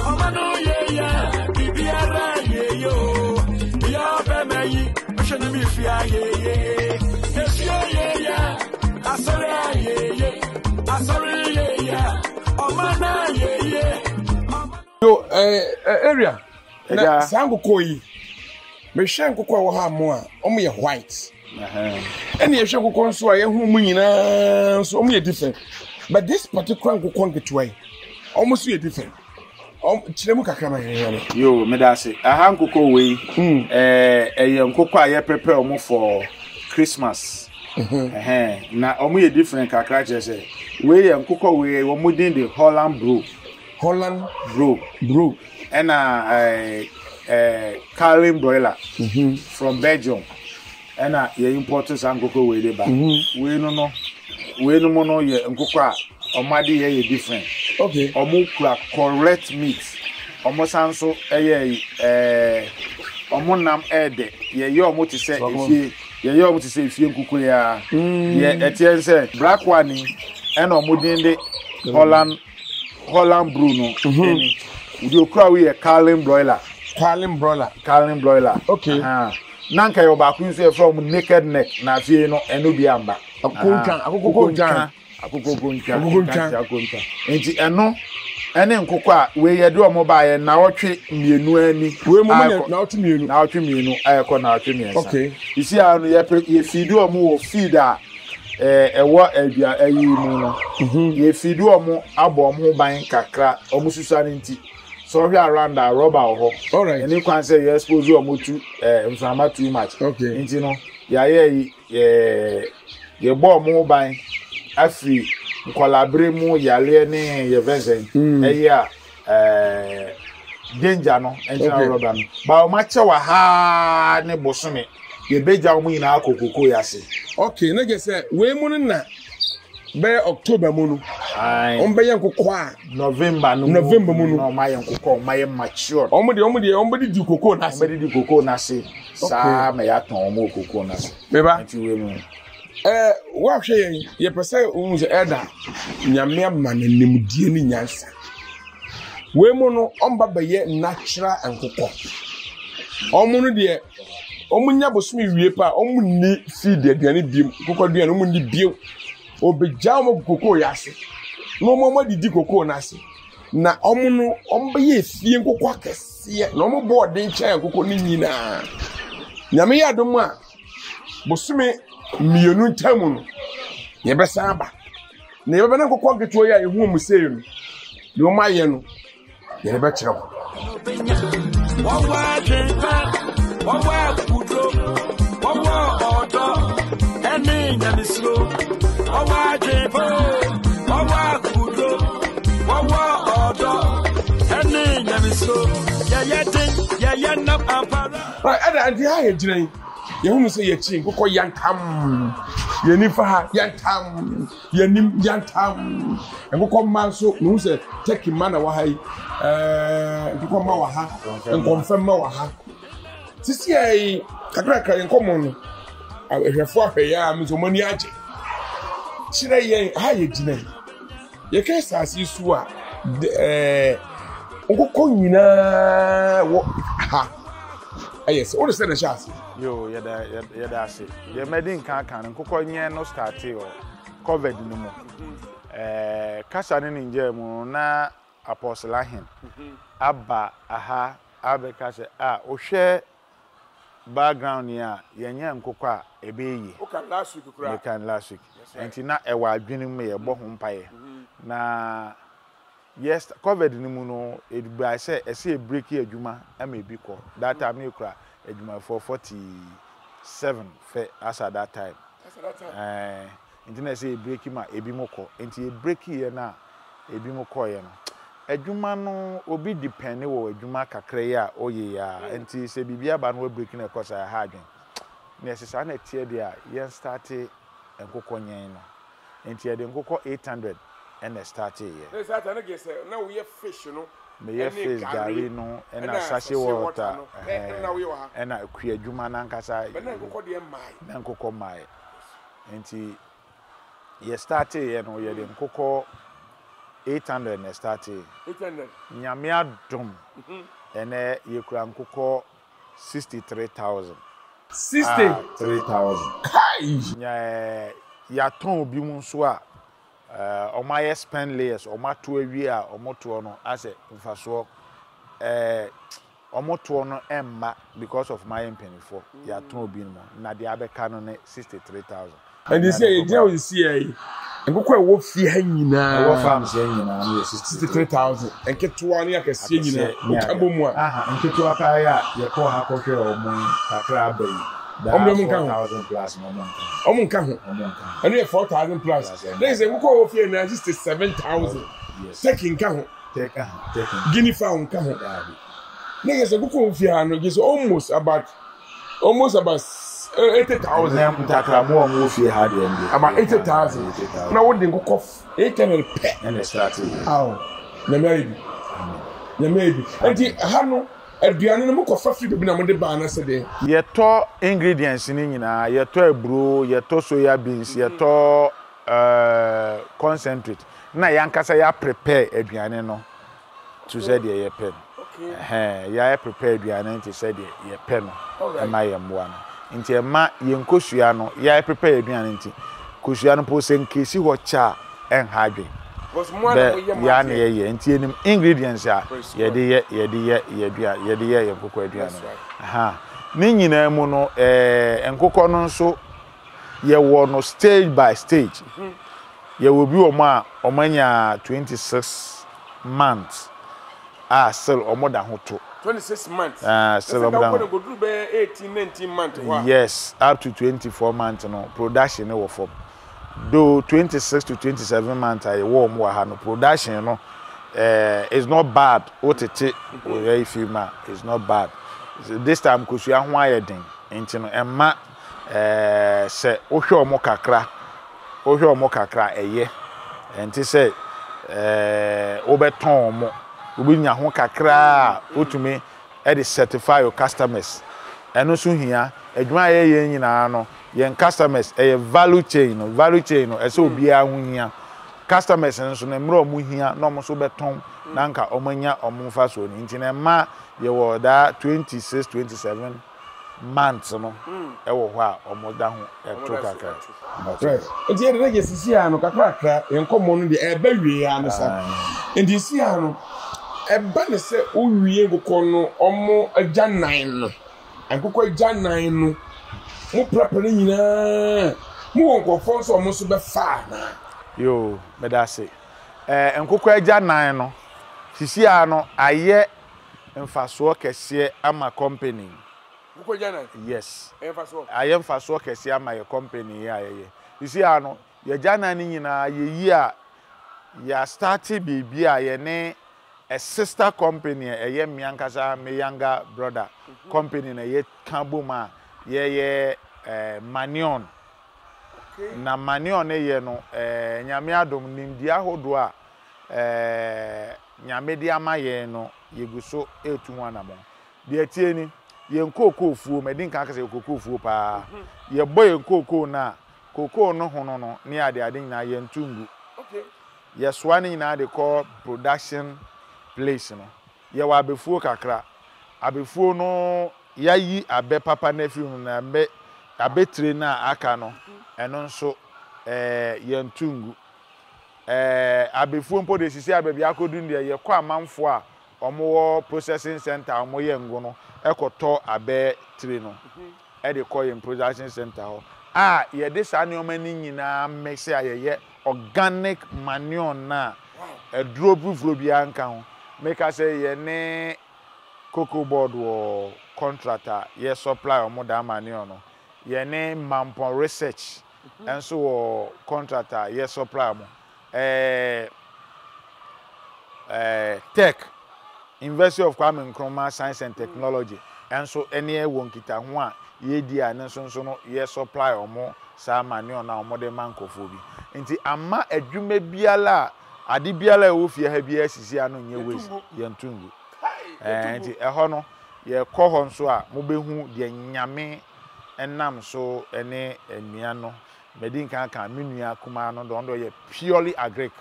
Omano yeah, Bibiara yo. Ya bemeyi, oshani mi fia yeah. Yeah. Asori yeah. Omana yeah. Yo area na sango koyi. Me hwe nkokọ wo ha mo a, omo ye white. Ene ye hwe nkokọ nso a ye hu mu nyina so omo ye different. But this particular nkokọ nketewa omo so ye different. Chire mu kakra ma ye. Yo me da se. Aha nkokọ we ye nkokọ a ye prepare omo for Christmas. Na omo ye different kakra che se. We ye nkokọ we omo din the Holland bro. And Carlin broiler from Belgium. And ye imported some cocoa with it back. We no more ye nkokwa omadi ye different. Okay. Omukra correct meat. Omosanso omonam ede. Ye omo to say if ye nkokwa ya. Ye etien say black one and omudinde Holland Bruno. Udi okra we a Carlin broiler. Carlin broiler. Okay. Nanka yo ba ku say from naked neck na fie no eno bi amba. Akoko goncha. Enti eno ene nkoko a we ye de omo ba ye na wotwe mienu ani. We mo na wotwe mienu. Ayeko na wotwe mienu. Okay. Isi anu ye feed omo wo feed a ewo adua ayi mu no. Ye feed omo abo omo ban kakra omo susane nti. So here around that rubber ho. All right. And you can say you expose you omo too inflama too much. Okay. Nti no ye bo omo ban afri collaborate mu yale ne ye venzen. Danger no enti rubber no. Ba o ma che wa ha ne bosome. Ye beja omo ina akokoko yase. Okay, na ge say we mu na be October mu no. On be yankoko a November mu no ma yankoko ma ye mature. Omde di koko na se. Omde di koko na se. Sa me ya ton omo koko na se. Beba. Nti we mu. Wa hwe ye pese unze eda nyame ma na nemdie ni nyansa. We mu no omba be ye natural enkoko. Omo no de omunya bosumi wie pa omunni feed aduane biem koko aduane omunni biem obeja omo koko yase no omo didi koko na ase na omo no ombe ye fie koko akese na omo board nchen koko ni nyina nyame ya dom a bosumi mienu ntamu no ye besa aba na ye bena koko nketo ya ehu mu sei no de omo aye no ye be kire ko Wawa kudro, wawa odo, eni nyamislo. Wawa jebo, wawa kudro, wawa odo, eni nyamislo. Ya na ampara. Right, and I jine. Ye hu say ye chi kokko yantam. Ye ni fa ha yantam. Ye nim yantam. En kokko man so no say take man na wa ha yi. Kokko ma wa ha. En confirm ma wa ha. Sisi ai kakra en komo no. Ehwefo ahweya mi so mani age. Chire ye ha ye jine. Ye ka sasi su a kokko nyina wo ha. Yes, all the same chance. Yo, yada say. Ye medin kan nkokọ nye no start o COVID no mo. Kasa ne nje mu na apostle ahen. Aba aha abeka say ohwe background ya yenye nkokọ a ebeyi. O kan last week kura. You can last week. Enti na ewa adwene mu ye bo ho mpaye. Na yes, COVID ni mu no edba say ese break adwuma am ebi ko. That time me kura adwuma for 47 as at that time. Internet say break ma ebi mo ko. Enti e break ye na ebi mo ko ye no. Adwuma no obi depend wo adwuma kakra ya oye ya. Enti se bibia ba no break na kosa ya ha adwen. Na se sa na tie dia yen start enkokọ nyen no. Enti e de enkokọ 800 and started here. Let's start and get now we have fish, you know. Me have fish gari no and sachet water. And I create juma nankasa. But then go the mai. Then koko mai. Enti ye started here no ye dem koko 800 na started 800 nyame adom ene yekura nkokɔ 63000 60,000 kai ya ton obi mu nso a omaye spend layers omato awie a omoto no ase mfaso omoto no emma because of my penifo ya ton obi mu na de abeka no ne 63000 and they say you know you see nkokɔ wo fie ha nyina wo farms ya nyina no 63000 enketewa ne akɛse nyina okabo mu a nketewa ka ya ye ko ha kɔhwɛ omo kakra abayi Omo nka 4000 plus omo nka ho eno ye 4000 plus there say nkokɔ wo fie na 67000 take nka ho take guinea fowl nka ho there say nkokɔ wo fie no is almost about 80,000 na mutakra mo wo fie ha de ende about 80,000 na wo de nkokɔ 800 pe and started aw na maybe enti ha no aduane no mo kɔ fa fi bebi na mo de ba na se de yeto ingredients ni nyina yeto eburo yeto soya beans yeto concentrate na yankasa ya prepare aduane no to say de ye pen ya prepare aduane to say de ye pen no e ma ye mboa no nti e ma ye nkosua no ya prepare aduane nti kosua no po se nkesi ho cha en hadwe ya na ye nti enim ingredients a ye de ye nkokɔ aduane ni nyina mu no nkokɔ no nso ye wo no stage by stage ye will be omanya 26 months still omoda ho to 26 months still omoda go do be 18-19 months yes up to 24 months no production no for though 26 to 27 months I warm wa no production no is not bad otete we feel is not bad this time kosua ho ayedin enti no emma se ohwe omo kakra eye enti se obeton omo obinya ho kakra otumi e dey certify your customers eno so hia adwuma ye nyina no yen customers value chain no e se obi a ho hia customers nso na mro omo hia na omo so beton na nka omanya omfa so ni nti na ma ye wo da 26 27 months no e wo ho a omo da ho e to kakra right enti ede na sisi ano kakra enkomo no de e ba wie ano sa enti sisi ano e ba ne se owie nkokɔ no omo agya nan no nkokɔ agya nan no mo prepare nyina mo nkokɔ so omo so be fa na yo me da say nkokɔ agya nan no sisi ano aye mfaso kese ama company nkokɔ agya nan yes mfaso aye mfaso kese ama ye company ya ye sisi ano ye agya nan nyina ye yi a ya start baby a ye ne a sister company eye miankasa me younger brother company na ye kaboma ye Manion na Manion ye no nyame adom nimdi ahodo a nyame di ama ye no yeguso etu anamo de tie ni ye nkoko fuo medin kan kase nkoko fuo pa ye boy nkoko na koko no hono no ne ade nyina ye ntungu ye swane nyina de call production place no ye wa abefuo kakra abefuo no yayi abe papa na film na be abetre na aka no eno nso ye ntungu abefuo mpo de sisi abebi akodu ndi ye kwa amanfo a omo processing center omo ye ngo no ekoto abe tre no e de call in production center ho ye de sa ne omani nyina mix a ye organic manure na eduro bufuro bi anka ho make us say ye ne cocoa board or contractor ye supply omo da manure no ye ne Mampon research and so contractor ye supply mo tech University of Kwame Nkrumah Science and Technology and so any won kita ho a ye di a ne so no ye supply omo sa manure na omo de mankofo bi nti ama adwuma biala ade biala e wo fie ha bia sisi ano nye waste ye ntungu nti eho no ye kɔ hɔ nso a mo behu de nyame enam so ene enua no medin kan kan menua kuma no do ye purely agric